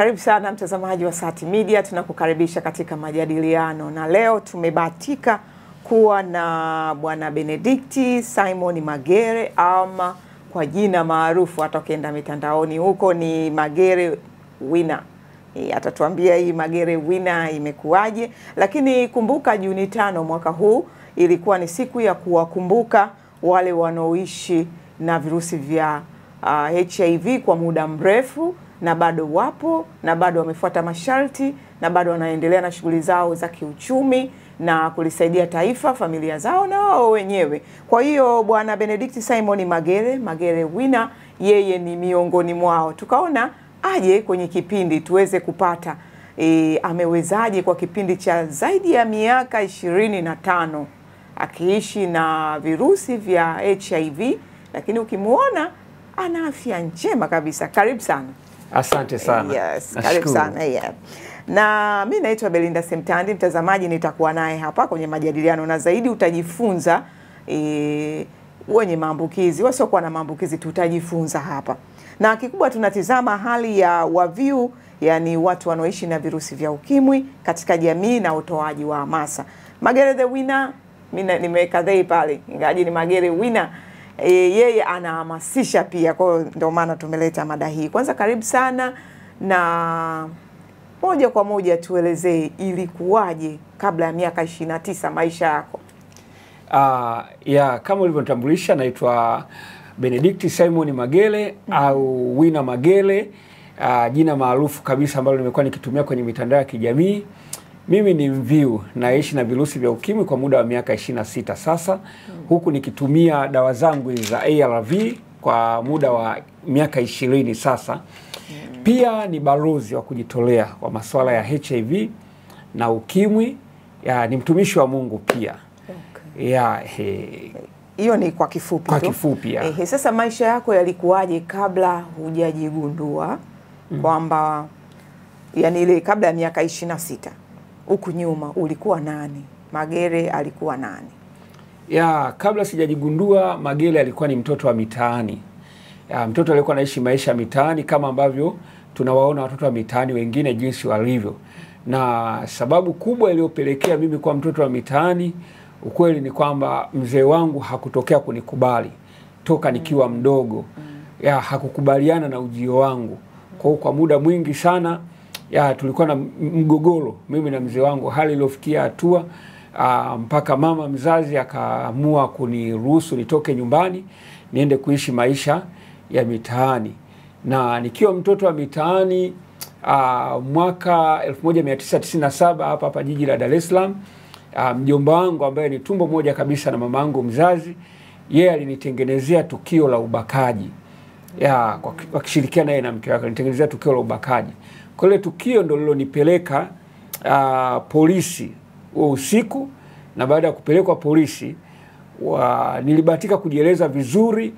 Karibu sana mtazamaji wa Sati Media, tunakukaribisha katika majadiliano, na leo tumebahatika kuwa na Bwana Benedict Simon Magere, ama kwa jina maarufu hata ukienda mitandaoni huko ni Magere Winner. Atatuambia hii Magere Winner imekuwaje, lakini kumbuka Juni 5 mwaka huu ilikuwa ni siku ya kuwakumbuka wale wanaoishi na virusi vya HIV kwa muda mrefu, na bado wapo na bado wamefuata masharti na bado wanaendelea na shughuli zao za kiuchumi na kulisaidia taifa, familia zao na wao wenyewe. Kwa hiyo Bwana Benedict Simon Magere Winner, yeye ni miongoni mwao. Tukaona aje kwenye kipindi tuweze kupata amewezaje kwa kipindi cha zaidi ya miaka 25 akiishi na virusi vya HIV, lakini ukimuona ana afya njema kabisa. Karibu sana. Asante sana. Yes, karibu sana. Yeah. Na mimi naitwa Belinda Semtandi, mtazamaji nitakuwa naye hapa kwenye majadiliano, na zaidi utajifunza wenye maambukizi, wasiokuwa na maambukizi tutajifunza hapa. Na kikubwa tunatizama hali ya waviu, yani watu wanaoishi na virusi vya ukimwi katika jamii na utoaji wa hamasa. Magere the Winner, mimi nimeweka dhei pale, ingaje ni Magere Winner. Yeye anahamasisha pia, kwa hiyo ndio maana tumeleta mada hii. Kwanza karibu sana, na moja kwa moja tuelezee ilikuwaje kabla ya miaka 29 maisha yako. Kama ulivyonitambulisha, naitwa Benedict Simon Magere au Winner Magere, jina maarufu kabisa ambalo nimekuwa nikitumia kwenye mitandao ya kijamii. Mimi ni mviu, naishi na virusi vya ukimwi kwa muda wa miaka 26 sasa. Huku nikitumia dawa zangu za ARV kwa muda wa miaka 20 sasa. Pia ni balozi wa kujitolea wa masuala ya HIV na ukimwi. Ni mtumishi wa Mungu pia. Hiyo ni kwa kifupi. Kwa kifupi. Sasa maisha yako yalikuwaje kabla hujajigundua kwamba yani ile kabla ya miaka 26? Huku nyuma ulikuwa nani? Magere alikuwa nani? Kabla sijajigundua, Magere alikuwa ni mtoto wa mitaani. Mtoto alikuwa anaishi maisha mitaani kama ambavyo tunawaona watoto wa mitaani wengine jinsi walivyo. Na sababu kubwa iliyopelekea mimi kuwa mtoto wa mitaani, ukweli ni kwamba mzee wangu hakutokea kunikubali toka nikiwa mdogo. Hakukubaliana na ujio wangu. Kwa muda mwingi sana tulikuwa na mgogoro mimi na mzee wangu, hali iliyofikia hatua mpaka mama mzazi akaamua kuniruhusu nitoke nyumbani niende kuishi maisha ya mitaani. Na nikiwa mtoto wa mitaani mwaka 1997 hapa jiji la Dar es Salaam, mjomba wangu ambaye ni tumbo moja kabisa na mamangu mzazi, yeye alinitengenezea tukio la ubakaji. Kwa kushirikiana yeye na mke wake alinitengenezea tukio la ubakaji. Kwa ile tukio ndio lilonipeleka polisi usiku, na baada ya kupelekwa polisi nilibahatika kujieleza vizuri,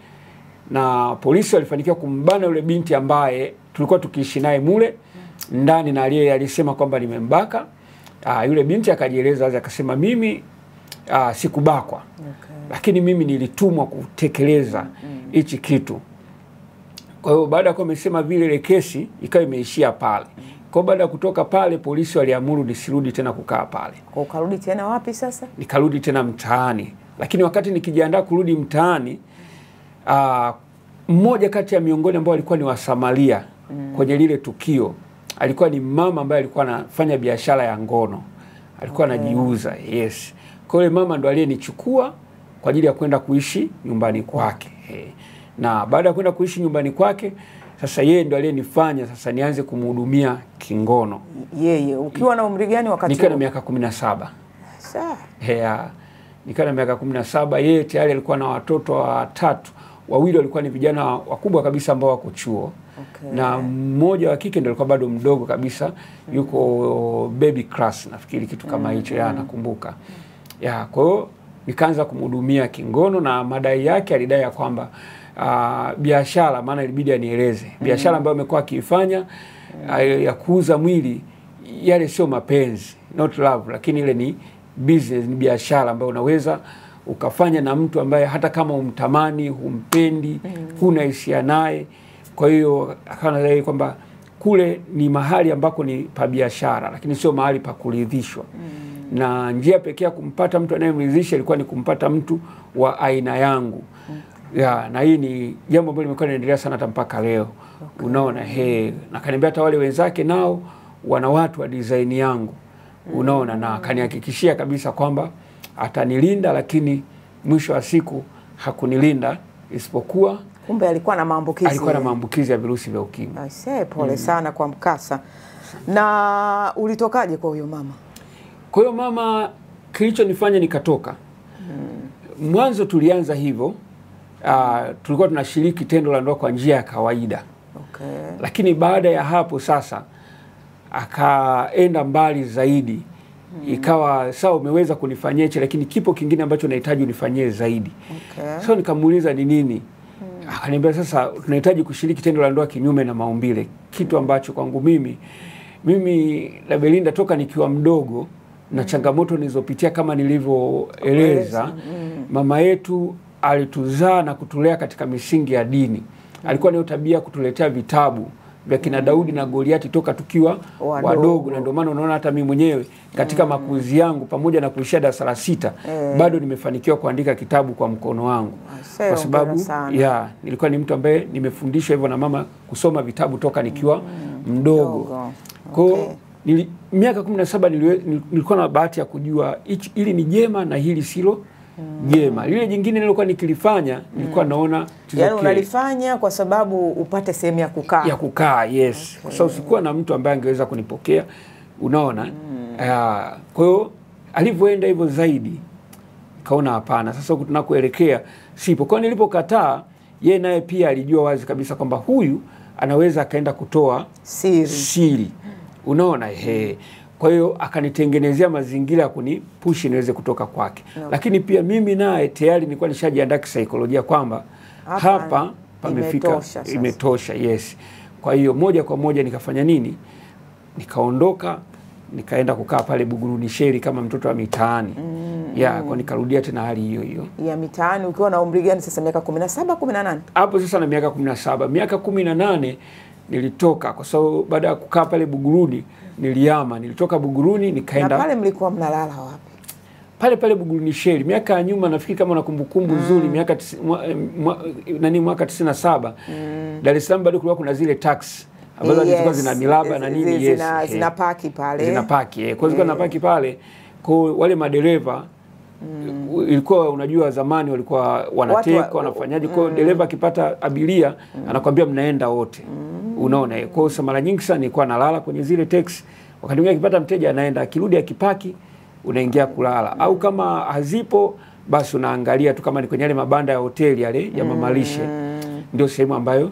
na polisi walifanikiwa kumbana yule binti ambaye tulikuwa tukiishi naye mule ndani, na alisema kwamba nimembaka. Yule binti akajieleza, akasema mimi sikubakwa, lakini mimi nilitumwa kutekeleza hichi kitu. Kwa hiyo baada ya kuwa amesema vile, ile kesi ikawa imeishia pale. Kwa baada ya kutoka pale, polisi waliamuru nisirudi tena kukaa pale. Kwa ukarudi tena wapi sasa? Nikarudi tena mtaani. Lakini wakati nikijiandaa kurudi mtaani, mmoja kati ya miongoni ambao alikuwa ni wasamaria kwenye lile tukio, alikuwa ni mama ambaye alikuwa anafanya biashara ya ngono. Alikuwa anajiuza. Yes. Kwa hiyo mama ndo aliyenichukua kwa ajili ya kwenda kuishi nyumbani kwake. Na baada ya kwenda kuishi nyumbani kwake, sasa yeye ndo aliyenifanya sasa nianze kumhudumia kingono. Yeye ukiwa na umri gani wakati? Nikiwa na miaka 17. Sawa. Nikiwa na miaka 17, yeye tayari alikuwa na watoto watatu. Wawili walikuwa ni vijana wakubwa kabisa ambao wako chuo. Na mmoja wa kike ndio alikuwa bado mdogo kabisa, yuko baby class nafikiri kitu kama hicho, nakumbuka. Kwa hiyo nikaanza kumhudumia kingono, na madai yake alidai ya kwamba biashara, maana ilibidi anieleze biashara ambayo amekuwa akifanya ya kuuza mwili, yale sio mapenzi, not love, lakini ile ni business, ni biashara ambayo unaweza ukafanya na mtu ambaye hata kama umtamani, humpendi, huna hisia naye. Kwa hiyo akaanadai kwamba kule ni mahali ambako ni pa biashara, lakini sio mahali pa kuridhishwa. Na njia pekee ya kumpata mtu anayemridhisha ilikuwa ni kumpata mtu wa aina yangu. Ya, na hii ni jambo ambalo limekuwa linaendelea sana hata mpaka leo. Unaona, na kaniambia hata wale wenzake nao wana watu wa design yangu. Unaona, na kanihakikishia kabisa kwamba atanilinda, lakini mwisho wa siku hakunilinda, isipokuwa kumbe alikuwa na maambukizi. Alikuwa na maambukizi ya virusi vya ukimwi. Aisee, pole sana kwa mkasa. Na ulitokaje kwa huyo mama? Kwa hiyo mama, kilichonifanya nikatoka. Mwanzo tulianza hivyo, tulikuwa tunashiriki tendo la ndoa kwa njia ya kawaida. Okay. Lakini baada ya hapo sasa akaenda mbali zaidi. Ikawa sawa, umeweza kunifanyia hicho, lakini kipo kingine ambacho nahitaji unifanyie zaidi. Okay. So nikamuuliza ni nini? Akaniambia sasa tunahitaji kushiriki tendo la ndoa kinyume na maumbile, kitu ambacho kwangu mimi na Belinda toka nikiwa mdogo na changamoto nilizopitia kama nilivyoeleza. Mama yetu alituzaa na kutulea katika misingi ya dini. Alikuwa na tabia kutuletea vitabu vya kina Daudi na Goliati toka tukiwa wadogo, na ndio maana unaona hata mimi mwenyewe katika makuzi yangu pamoja na kuishia darasa la 6 bado nimefanikiwa kuandika kitabu kwa mkono wangu. Kwa sababu nilikuwa ni mtu ambaye nimefundishwa hivyo na mama kusoma vitabu toka nikiwa mdogo. Kwa miaka 17 nilikuwa na bahati ya kujua hili ni jema na hili silo jema. Lile jingine nilikuwa nikilifanya nilikuwa naona yaani unalifanya kwa sababu upate sehemu ya kukaa. Ya kukaa, yes. Kwa sababu sikuwa na mtu ambaye angeweza kunipokea. Unaona? Kwa hiyo alivyoenda hivyo zaidi kaona hapana. Sasa huko tunakoelekea sipo. Kwa nilipokataa, yeye naye pia alijua wazi kabisa kwamba huyu anaweza akaenda kutoa siri. Unaona? Kwa hiyo akanitengenezea mazingira ya kunipushi niweze kutoka kwake. Lakini pia mimi naye tayari nilikuwa nishajiandaa kisaikolojia kwamba hapa pamefika, imetosha. Yes. Kwa hiyo moja kwa moja nikafanya nini? Nikaondoka, nikaenda kukaa pale Buguruni Sheri kama mtoto wa mitaani. Kwa nikarudia tena hali hiyo hiyo. Ya mitaani ukiwa na umri gani sasa, miaka 17, 18? Hapo sasa na miaka 17. Miaka 18 nilitoka kwa sababu baada ya kukaa pale Buguruni nilitoka Buguruni nikaenda. Na pale mlikuwa mnalala wapi? Pale Buguruni Sheri. Miaka ya nyuma nafikiri kama na kumbukumbu nzuri miaka mwaka 97 Dar es Salaam bado kulikuwa kuna zile taxi ambazo zilikuwa zina milaba na nini, zinapaki pale. Zinapaki. Kwa hiyo zilikuwa zinapaki pale. Kwa wale madereva ilikuwa unajua zamani walikuwa wanateka wanafanyaje. Kwa dereva akipata abiria anakuambia mnaenda wote. Unaona? Kwa hiyo mara nyingi sana nilikuwa nalala kwenye zile taxi. Wakati mwingine akipata mteja anaenda, akirudi akipaki unaingia kulala. Au kama hazipo basi unaangalia tu kama ni kwenye yale mabanda ya hoteli yale ya mamalishe. Ndio sehemu ambayo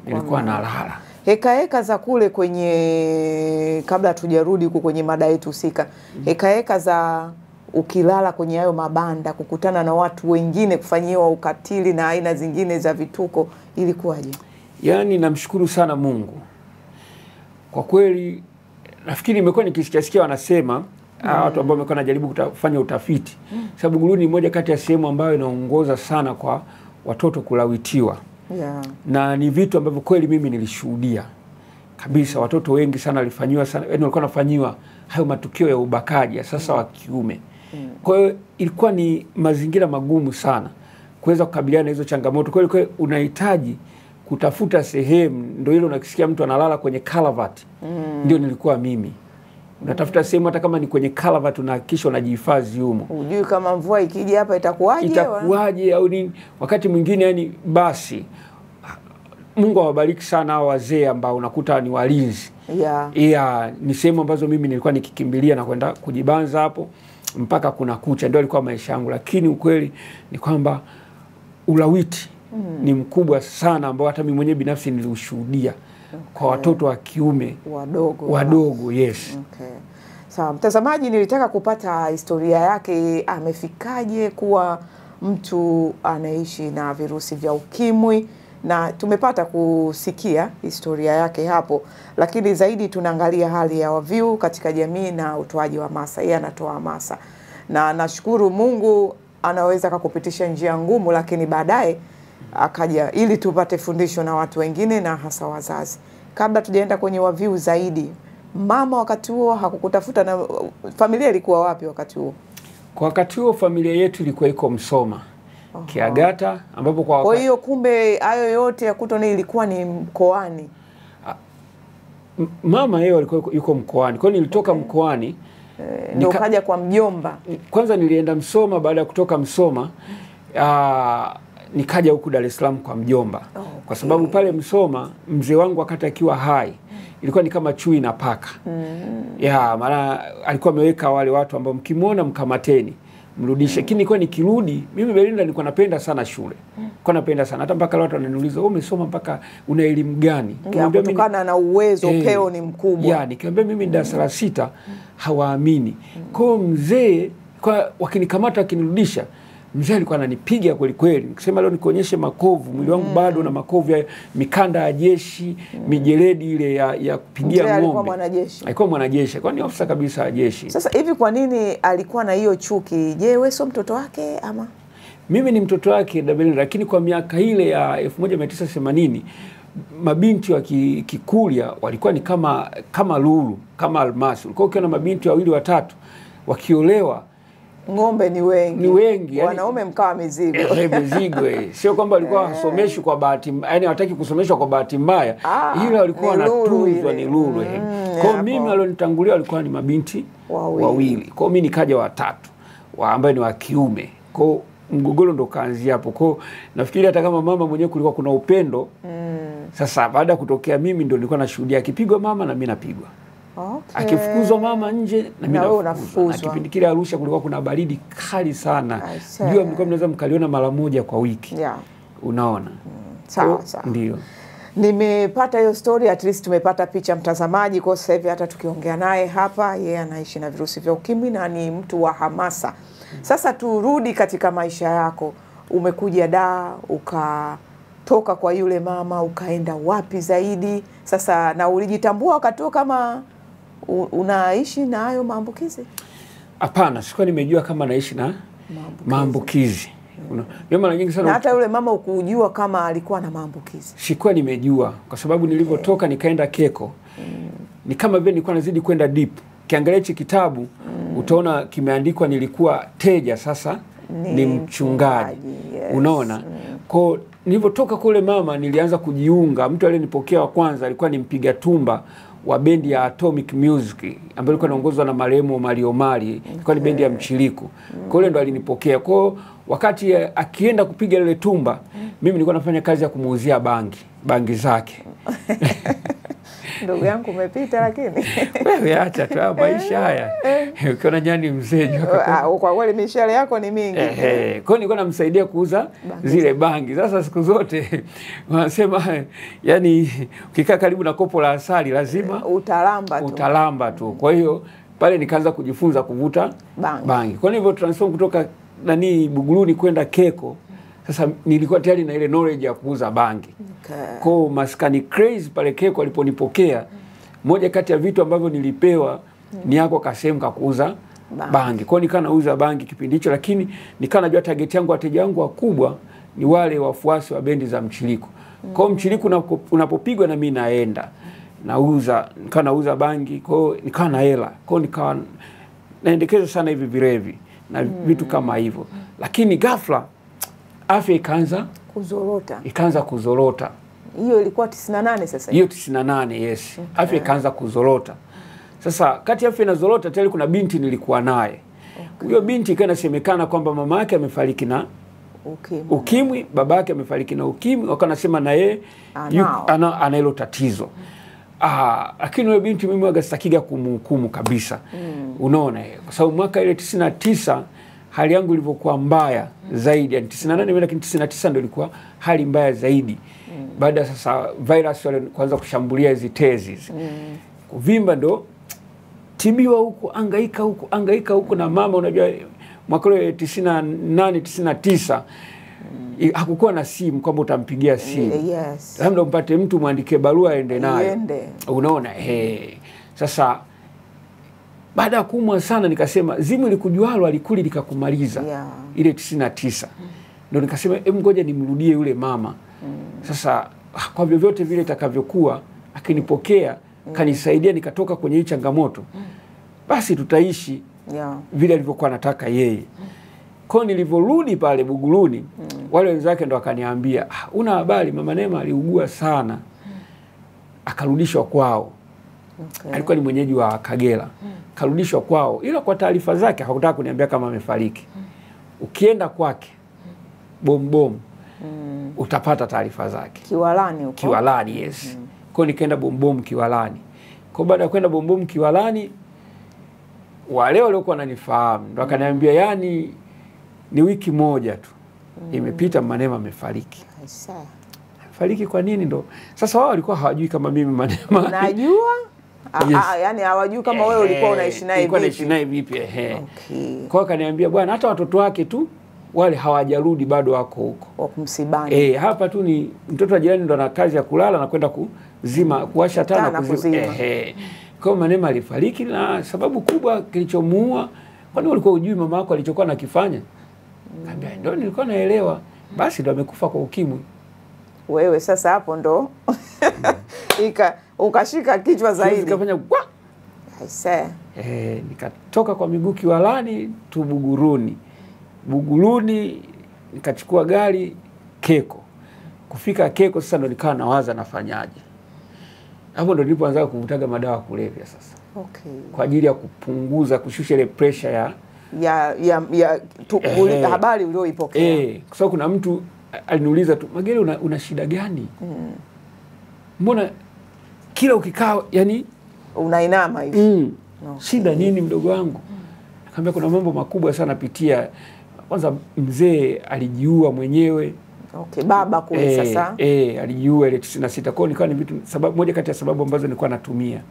nilikuwa nalala. Heka za kule kwenye, kabla tujarudi huko kwenye mada yetu husika, heka za ukilala kwenye hayo mabanda, kukutana na watu wengine, kufanyiwa ukatili na aina zingine za vituko, ilikuwaje? Yaani namshukuru sana Mungu. Kwa kweli nafikiri nimekuwa nikisikia wanasema watu ambao wamekuwa najaribu kufanya utafiti. Sababu Buguruni ni moja kati ya sehemu ambayo inaongoza sana kwa watoto kulawitiwa. Na ni vitu ambavyo kweli mimi nilishuhudia kabisa. Watoto wengi sana walifanywa sana, yaani walikuwa wanafanywa hayo matukio ya ubakaji sasa wa kiume. Kwa hiyo ilikuwa ni mazingira magumu sana kuweza kukabiliana na hizo changamoto. Kwa hiyo unahitaji kutafuta sehemu, ndio ile unakisikia mtu analala kwenye kalavati. Ndio nilikuwa mimi. Unatafuta sehemu hata kama ni kwenye kalavati na kisha unajihifadhi humo. Unajui kama mvua ikija hapa itakuwaje au nini. Wakati mwingine yani basi Mungu awabariki sana hao wazee ambao unakuta ni walinzi. Ni sehemu ambazo mimi nilikuwa nikikimbilia na kwenda kujibanza hapo mpaka kuna kucha. Ndio alikuwa maisha yangu. Lakini ukweli ni kwamba ulawiti ni mkubwa sana ambao hata mimi mwenyewe binafsi nilishuhudia kwa watoto wa kiume wadogo. Yes. Sawa, mtazamaji, nilitaka kupata historia yake, amefikaje kuwa mtu anaishi na virusi vya ukimwi, na tumepata kusikia historia yake hapo, lakini zaidi tunaangalia hali ya waviu katika jamii na utoaji wa hamasa. Yeye anatoa hamasa na nashukuru Mungu anaweza kukupitisha njia ngumu, lakini baadaye akaja ili tupate fundisho na watu wengine na hasa wazazi. kabla tujaenda kwenye waviu zaidi, mama wakati huo hakukutafuta, na familia ilikuwa wapi wakati huo? Kwa wakati huo familia yetu ilikuwa iko Msoma, Kiagata, ambapo kwa hiyo kumbe hayo yote ya Kutoni ilikuwa ni mkoani. Mama yeye alikuwa yuko mkoani. Kwa hiyo nilitoka mkoani ndio kaja kwa mjomba. Kwanza nilienda Msoma, baada ya kutoka Msoma nikaja huku Dar es Salaam kwa mjomba. Kwa sababu pale Msoma mzee wangu wakati akiwa hai ilikuwa ni kama chui na paka. Ya maana alikuwa ameweka wale watu ambao mkimwona mkamateni, mrudishe. Lakini nilikuwa nikirudi, mimi Belinda nilikuwa napenda sana shule. Nilikuwa napenda sana. Hata mpaka watu wananiuliza, "Wewe umesoma mpaka una elimu gani?" Nikamwambia kutokana na uwezo, peo ni mkubwa. Ya nikamwambia mimi darasa la 6, hawaamini. Kwa mzee kwa wakinikamata wakinirudisha, mzee alikuwa ananipiga kweli kweli. Nikisema leo nikuonyeshe makovu, mwili wangu bado na makovu ya mikanda ya jeshi, mijeledi ile ya kupigia ng'ombe. Alikuwa mwanajeshi. Alikuwa mwanajeshi, kwa ni ofisa kabisa wa jeshi. Sasa hivi kwa nini alikuwa na hiyo chuki? Je, wewe sio mtoto wake ama? Mimi ni mtoto wake Dabeli, lakini kwa miaka ile ya 1980 mabinti wa Kikurya walikuwa ni kama lulu, kama almasi. Ulikuwa ukiona mabinti wawili watatu wakiolewa, ng'ombe ni wengi. Ni wengi. Wanaume mkawa mizigo. Mizigo. Sio kwamba walikuwa wasomeshwi kwa bahati, yani hawataki kusomeshwa kwa bahati mbaya. Ila walikuwa wanatunzwa ni lulu. Kwa mimi walionitangulia walikuwa ni mabinti wawili. Kwa mimi nikaja watatu, ambao ni wa kiume. Kwa mgogoro ndo kaanzia hapo. Kwa nafikiri hata kama mama mwenyewe kulikuwa kuna upendo. Sasa baada kutokea mimi ndo nilikuwa nashuhudia akipigwa mama na mimi napigwa. Akifukuzwa mama nje na mimi nafukuzwa. Kipindi kile Arusha kulikuwa kuna baridi kali sana. Jua mlikuwa mnaweza mkaliona mara moja kwa wiki. Unaona? Sawa. Ndio. Nimepata hiyo story, at least tumepata picha mtazamaji. Kwa sasa hivi hata tukiongea naye hapa, yeye anaishi na virusi vya ukimwi na ni mtu wa hamasa. Sasa turudi katika maisha yako. Umekuja Dar, ukatoka kwa yule mama, ukaenda wapi zaidi? Sasa na ulijitambua wakati kama unaishi na hayo maambukizi? Hapana, sikuwa nimejua kama naishi na maambukizi. Mara nyingi sana. Na hata yule mama ukujua kama alikuwa na maambukizi? Sikuwa nimejua kwa sababu nilipotoka nikaenda Keko. Ni kama vile nilikuwa nazidi kwenda deep. Kiangalia hichi kitabu utaona kimeandikwa nilikuwa teja, sasa ni mchungaji. Unaona? Kwa nilipotoka kule mama nilianza kujiunga. Mtu aliyenipokea wa kwanza alikuwa ni mpiga tumba wa bendi ya Atomic Music ambayo ilikuwa inaongozwa na marehemu Mario Mali. Ilikuwa ni bendi ya Mchiliku. Kwa hiyo ndo alinipokea. Kwa wakati akienda kupiga ile tumba, mimi nilikuwa nafanya kazi ya kumuuzia bangi zake. Ndugu yangu umepita lakini. Wewe acha tu maisha haya. Ukiona nyani mzee kwa kweli mishale yako ni mingi. Kwa hiyo nilikuwa namsaidia kuuza zile bangi. Sasa siku zote wanasema yani ukikaa karibu na kopo la asali lazima utalamba tu. Kwa hiyo pale nikaanza kujifunza kuvuta bangi. Kwa hivyo transform kutoka Buguruni kwenda Keko. Sasa nilikuwa tayari na ile knowledge ya kuuza bangi. Kwa maskani crazy pale Keko aliponipokea, moja kati ya vitu ambavyo nilipewa ni yako kasehemu kuuza bangi. Kwa hiyo nikaa nauza bangi kipindi hicho, lakini nikaa najua target yangu, wateja wangu wakubwa ni wale wafuasi wa bendi za Mchiliku. Kwa hiyo Mchiliku unapopigwa na mimi naenda nikaa nauza bangi, kwa hiyo nikaa na hela. Kwa hiyo nikaa naendekeza sana hivi vilevi na vitu kama hivyo. Lakini ghafla afya ikaanza kuzorota. Hiyo ilikuwa 98 sasa. Hiyo 98, yes. Afya ikaanza kuzorota. Sasa kati afya inazorota tayari kuna binti nilikuwa naye. Huyo binti ikawa inasemekana kwamba mama yake amefariki na ukimwi, baba yake amefariki na ukimwi, wakanasema na yeye ana hilo tatizo. Lakini huyo binti mimi waga sitakiga kumhukumu kabisa. Unaona, kwa sababu mwaka ile 99 hali yangu ilivyokuwa mbaya zaidi, yani 98 lakini 99 ndio ilikuwa hali mbaya zaidi. Baada sasa virus wale kuanza kushambulia hizi tezi. Kuvimba ndo tibiwa huko, angaika huko na mama. Unajua mwaka ule 98 99 hakukuwa na simu kwamba utampigia simu. Labda umpate mtu muandike barua aende nayo. Unaona, sasa baada ya kuumwa sana nikasema zimu likujualo alikuli likakumaliza. Ile 99. Ndio nikasema ngoja nimrudie yule mama. Sasa kwa vyovyote vile itakavyokuwa akinipokea, kanisaidia nikatoka kwenye hii changamoto, basi tutaishi vile alivyokuwa anataka yeye. Kwa nilivyorudi pale Buguruni, wale wenzake ndo akaniambia, una habari mama Neema aliugua sana. Akarudishwa kwao. Alikuwa ni mwenyeji wa Kagera. Karudishwa kwao. Ila kwa taarifa zake hakutaka kuniambia kama amefariki. Ukienda kwake Bom utapata taarifa zake. Kiwalani huko. Kiwalani, yes. Kwa nikaenda Bom Kiwalani. Kwa baada ya kwenda Bom Kiwalani, wale waliokuwa wananifahamu ndo akaniambia, yani ni wiki moja tu imepita mama Neema amefariki. Fariki kwa nini? Ndo sasa wao walikuwa hawajui kama mimi mama Neema najua. Yes. Yani hawajui kama wewe ulikuwa unaishi naye vipi. Naishi naye vipi Okay. Kwa kaniambia bwana, hata watoto wake tu wale hawajarudi bado, wako huko wa msibani. Hapa tu ni mtoto wa jirani ndo ana kazi ya kulala na kwenda kuzima kuwasha taa na kuzima. Kwa mama Neema alifariki, na sababu kubwa kilichomuua, kwani ulikuwa ujui mama yako alichokuwa nakifanya? Kaambia ndio nilikuwa naelewa. Basi ndo amekufa kwa ukimwi. Wewe sasa hapo ndo ukashika kichwa zaidi. Nikafanya nikatoka kwa miguu Kiwalani tu Buguruni. Buguruni nikachukua gari Keko. Kufika Keko sasa ndo nikawa nawaza nafanyaje. Hapo ndo nilipoanza kuvutaga madawa kulevya sasa. Kwa ajili ya kupunguza, kushusha ile pressure ya habari ulioipokea. Kwa sababu kuna mtu aliniuliza tu, Magere una shida gani? Mbona kila ukikaa yani unainama hivi? Shida nini mdogo wangu? Nikamwambia kuna mambo makubwa sana napitia. Kwanza mzee alijiua mwenyewe. Baba kule sasa. Alijiua ile 96. Kwa nikawa ni vitu sababu moja kati ya sababu ambazo nilikuwa natumia.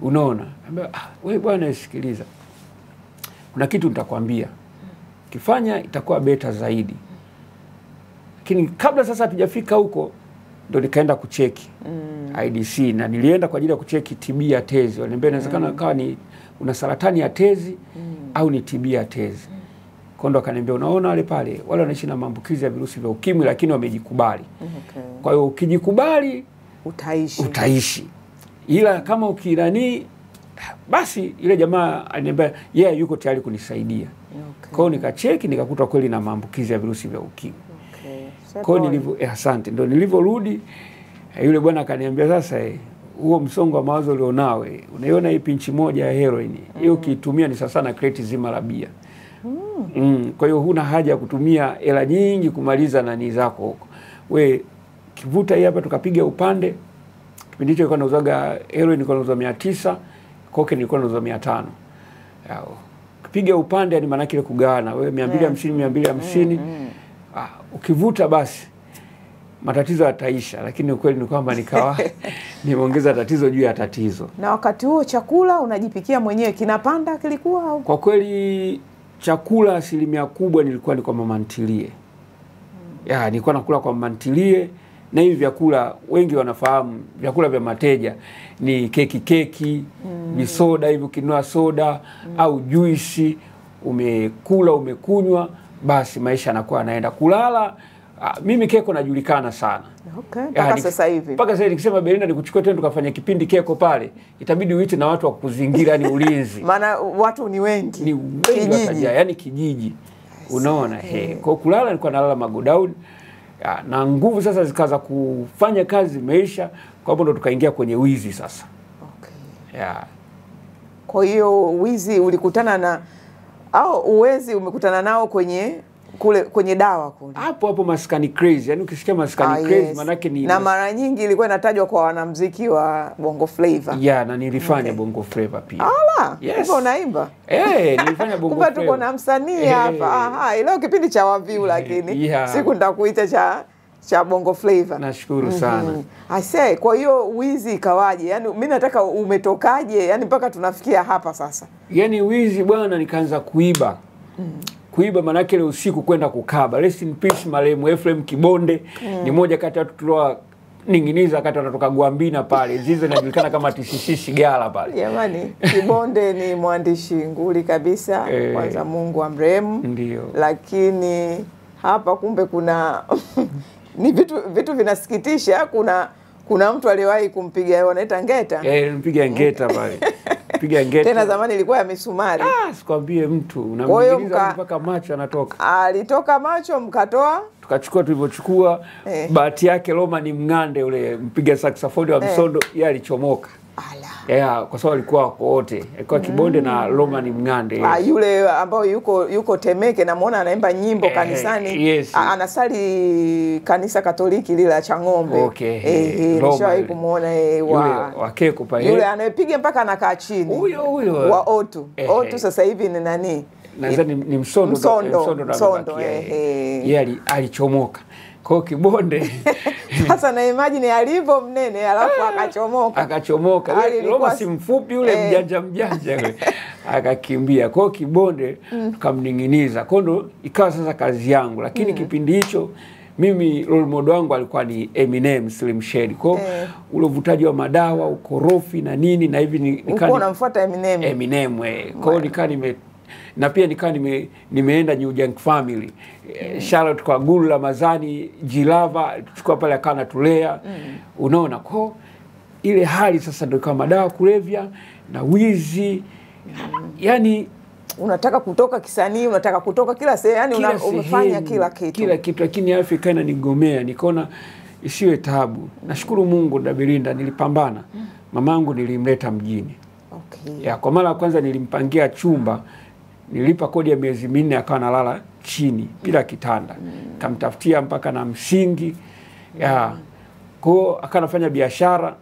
Unaona? Nikamwambia wewe bwana sikiliza. Kuna kitu nitakwambia. Kifanya itakuwa beta zaidi. Lakini kabla sasa hatujafika huko ndo nikaenda kucheki IDC, na nilienda kwa ajili ya kucheki TB ya tezi. Waliniambia inawezekana kawa ni una saratani ya tezi au ni TB ya tezi. Kwa ndo akaniambia unaona wale pale wale wanaishi na maambukizi ya virusi vya ukimwi lakini wamejikubali. Kwa hiyo ukijikubali utaishi. Ila kama ukirani basi ile jamaa aliniambia yuko tayari kunisaidia. Kwa hiyo nikacheki nikakuta kweli na maambukizi ya virusi vya ukimwi. Kwa nilivyo asante, ndo nilivyorudi yule bwana akaniambia sasa huo msongo wa mawazo ulionao unaiona hii pinchi moja ya heroin hiyo ukiitumia ni sasa na crate zima la bia. Kwa hiyo huna haja ya kutumia hela nyingi kumaliza nani zako huko. We kivuta hii hapa tukapiga upande. Kipindi hicho nilikuwa nauzaga heroin nilikuwa nauza 900, coke nilikuwa nauza 500. Kupiga upande ni maana yake kugawana. Wewe 250 250. Ukivuta basi matatizo yataisha, lakini ukweli ni kwamba nikawa nimeongeza tatizo juu ya tatizo. Na wakati huo chakula unajipikia mwenyewe kinapanda kilikuwa au? Kwa kweli chakula asilimia kubwa nilikuwa ni kwa mama ntilie. Nilikuwa nakula kwa mama ntilie, na hivi vyakula wengi wanafahamu vyakula vya mateja ni keki, visoda hivi ukinunua soda au juisi umekula umekunywa basi maisha yanakuwa yanaenda. Kulala mimi Keko najulikana sana. Mpaka sasa hivi. Mpaka sasa nikisema Belinda nikuchukue tena tukafanya kipindi Keko pale, itabidi uite na watu wa kukuzingira yani ulinzi. Maana watu ni wengi. Ni wengi yani kijiji. Unaona Kwa kulala nilikuwa nalala magodown. Na nguvu sasa zikaanza kufanya kazi maisha, kwa hapo ndo tukaingia kwenye wizi sasa. Kwa hiyo wizi ulikutana na au uwezi umekutana nao kwenye dawa kule. Hapo maskani crazy. Yaani ukisikia maskani crazy maana yake ni na mara nyingi ilikuwa inatajwa kwa wanamuziki wa Bongo Flava. Na nilifanya Bongo Flava pia. Yes. Unaimba? Nilifanya Bongo Flava. Kumbe tuko na msanii hapa. Leo kipindi cha waviu lakini siku nitakuita cha Bongo Flava. Nashukuru sana. Kwa hiyo wizi ikawaje? Yaani mimi nataka umetokaje? Yaani mpaka tunafikia hapa sasa. Yaani wizi bwana nikaanza kuiba. Kuiba manake ile usiku kwenda kukaba. Rest in peace marehemu Ephraim Kibonde. Ni moja kati ya watu tulioa ninginiza wakati wanatoka Gwambina pale. Zizo inajulikana kama TCC Sigala pale. Jamani, Kibonde ni mwandishi nguli kabisa. Kwanza Mungu amrehemu. Ndio. Lakini hapa kumbe kuna ni vitu vinasikitisha. Kuna mtu aliwahi kumpiga wanaita ngeta? Mpiga ngeta pale. Piga ngeta. Tena zamani ilikuwa ya misumari. Sikwambie mtu, unamwingiliza mpaka macho anatoka. Alitoka macho mkatoa? Tukachukua, tulivyochukua bahati yake Roma ni Mng'ande ule mpiga saxophone wa Msondo, yeye alichomoka. Kwa sababu alikuwa wako wote. Alikuwa Kibonde na Roma ni Mng'ande. Yule ambao yuko Temeke namuona anaimba nyimbo kanisani. Anasali kanisa Katoliki lile la Chang'ombe. Nishawahi kumuona Wakeko pale. Yule anayepiga mpaka anakaa chini. Huyo wa Otu. Otu sasa hivi ni nani? Nadhani ni Msondo. Yeye alichomoka. Kwa Kibonde sasa na imagine alivyo mnene alafu akachomoka. Roma si mfupi yule, mjanja yule. Akakimbia. Kwa Kibonde tukamning'iniza. Kwa ndo ikawa sasa kazi yangu, lakini kipindi hicho mimi role model wangu alikuwa ni Eminem, Slim Shady. Kwa ule uvutaji wa madawa, ukorofi na nini na hivi nilikuwa unamfuata Eminem. Kwa nikaa na pia nimeenda New Junk Family. Charlotte kwa Gulu Ramazani, Jilava tuchukua pale akana tulea. Unaona, kwa ile hali sasa ndio kama madawa kulevya na wizi. Yani unataka kutoka kisanii, unataka kutoka kila sehemu, yani umefanya kila kitu. Lakini afya ikawa inanigomea, nikaona isiwe tabu. Nashukuru Mungu Dabirinda nilipambana. Mamangu nilimleta mjini. Kwa mara ya kwanza nilimpangia chumba. Nilipa kodi ya miezi 4 akawa analala chini bila kitanda. Kamtafutia mpaka na msingi. Kwa akanafanya biashara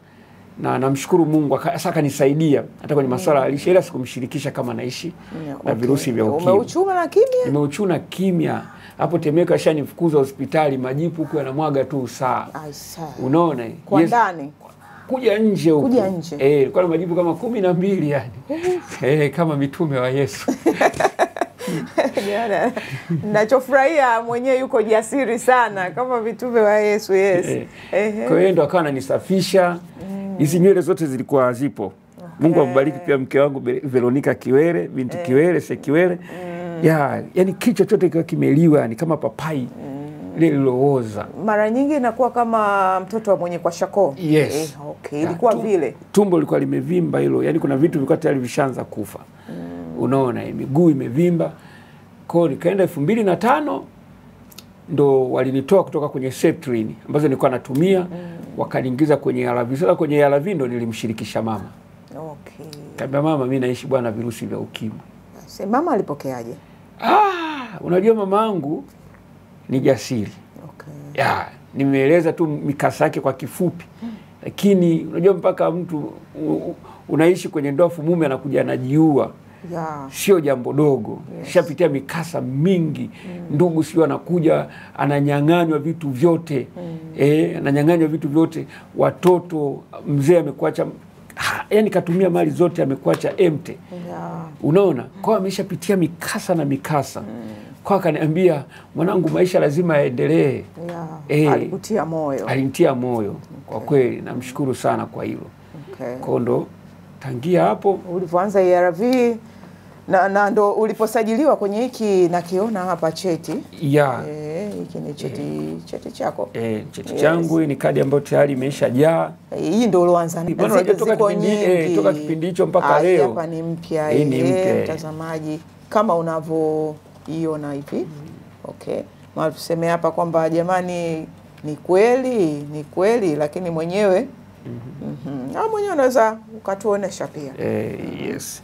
na namshukuru Mungu sasa akanisaidia hata kwenye masuala ya lishe, ila sikumshirikisha kama naishi na virusi vya ukimwi. Umeuchuna na kimya? Nimeuchuna kimya. Hapo Temeka ashanifukuza hospitali, majipu huko yanamwaga tu saa. Unaona? Kwa ndani. Kuja nje huko. Kwa majibu kama 12 yani. Kama mitume wa Yesu. Nachofurahia mwenyewe yuko jasiri sana kama mitume wa Yesu. Kwa hiyo ndo akawa ananisafisha. Hizi nywele zote zilikuwa hazipo. Mungu ambariki pia mke wangu Veronica Kiwere, binti Kiwere, Sekiwere. Yani kichwa chote kikiwa kimeliwa ni kama papai. Lilooza. Mara nyingi inakuwa kama mtoto wa mwenye kwa shako. Ilikuwa vile. Tumbo lilikuwa limevimba hilo. Yani kuna vitu vilikuwa tayari vishaanza kufa. Unaona, miguu imevimba. Kwa nikaenda 2005 ndo walinitoa kutoka kwenye Septrin ambazo nilikuwa natumia, wakaniingiza kwenye ARV. Sasa kwenye ARV ndo nilimshirikisha mama. Kaambia mama, mimi naishi bwana virusi vya ukimwi. Mama alipokeaje? Unajua mamangu ni jasiri. Nimeeleza tu mikasa yake kwa kifupi. Lakini unajua mpaka mtu unaishi kwenye ndoa mume anakuja anajiua. Sio jambo dogo. Shapitia mikasa mingi. Ndugu sio anakuja ananyang'anywa vitu vyote. Ananyang'anywa vitu vyote. Watoto, mzee amekuacha, yani katumia mali zote amekuacha empty. Unaona? Kwa ameshapitia mikasa na mikasa. Kwa akaniambia, mwanangu, maisha lazima yaendelee. Alikutia moyo. Alinitia moyo. Kwa kweli namshukuru sana kwa hilo. Kwa ndo tangia hapo ulipoanza ARV na ndo uliposajiliwa kwenye hiki nakiona hapa cheti. Hiki ni cheti chako. Cheti changu ni kadi ambayo tayari imeshajaa. Hii ndio ulianza toka kipindi hicho mpaka leo. Hapa ni mpya mtazamaji kama unavyoiona hivi. Mara tuseme hapa kwamba jamani ni kweli lakini mwenyewe mwenyewe unaweza ukatuonesha pia. Yes.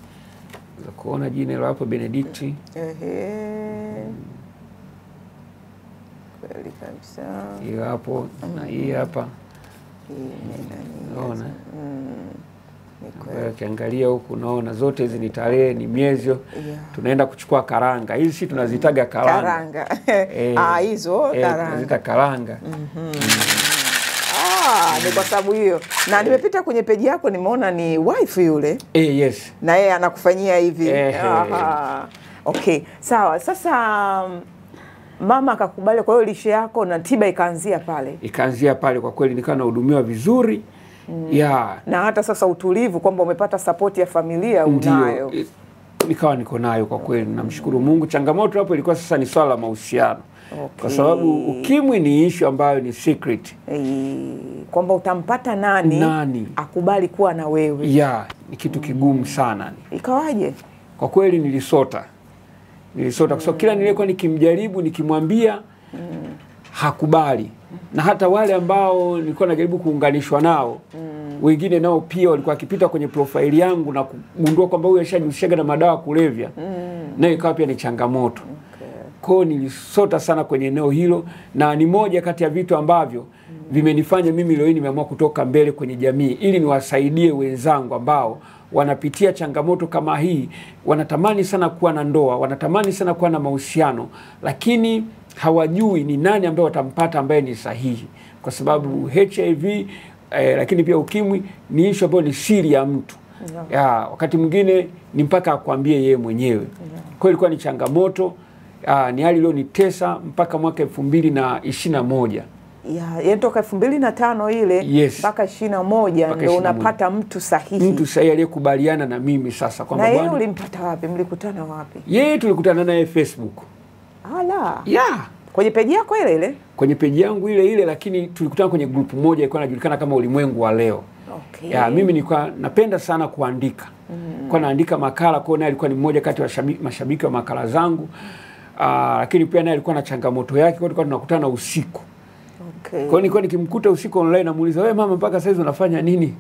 Kuona jina la hapo Benedicti. Kweli kabisa. Hii hapo na hii hapa. Unaona? Ukiangalia huku unaona zote hizi ni tarehe, ni miezi. Tunaenda kuchukua karanga. Hizi si tunazitaga karanga. Hizo karanga. Tunazita karanga. Ni kwa sababu hiyo. Na nimepita kwenye peji yako nimeona ni wife yule. Yes. Na yeye anakufanyia hivi. Sawa. Sasa mama akakubali, kwa hiyo lishe yako na tiba ikaanzia pale. Ikaanzia pale, kwa kweli nikawa nahudumiwa vizuri. Na hata sasa utulivu kwamba umepata support ya familia unayo. nikawa niko nayo kwa kweli. Namshukuru Mungu. Changamoto hapo ilikuwa sasa ni swala la mahusiano. Kwa sababu ukimwi ni issue ambayo ni secret. Kwamba utampata nani akubali kuwa na wewe. Ni kitu kigumu sana. Ikawaje? Kwa kweli nilisota kwa sababu kila nilikuwa nikimjaribu, nikimwambia hakubali. Na hata wale ambao nilikuwa najaribu kuunganishwa nao, wengine nao pia walikuwa akipita kwenye profile yangu na kugundua kwamba huyu ashajihusisha na madawa kulevya. Na ikawa pia ni changamoto. Kwa nilisota sana kwenye eneo hilo, na ni moja kati ya vitu ambavyo vimenifanya mimi leo nimeamua kutoka mbele kwenye jamii ili niwasaidie wenzangu ambao wanapitia changamoto kama hii. Wanatamani sana kuwa na ndoa, wanatamani sana kuwa na mahusiano, lakini hawajui ni nani ambaye watampata ambaye ni sahihi, kwa sababu HIV lakini pia ukimwi ni issue ambayo ni siri ya mtu. Wakati mwingine ni mpaka akwambie yeye mwenyewe. Kwa ilikuwa ni changamoto, ni hali iliyonitesa mpaka mwaka 2021. Toka 2005 ile mpaka 21 ndio unapata mtu sahihi. Mtu sahihi aliyekubaliana na mimi sasa kwamba bwana. Na yeye ulimpata wapi? Mlikutana wapi? Yeye tulikutana naye Facebook. Kwenye peji yako ile? Kwenye peji yangu ile, lakini tulikutana kwenye grupu moja ilikuwa inajulikana kama Ulimwengu wa Leo. Mimi nilikuwa napenda sana kuandika. Kwa naandika makala, kwa naye alikuwa ni mmoja kati ya mashabiki wa makala zangu. Lakini pia naye alikuwa na changamoto yake, kwa tulikuwa tunakutana usiku. Kwa nilikuwa nikimkuta usiku online namuuliza, "Wewe mama, mpaka sasa unafanya nini?"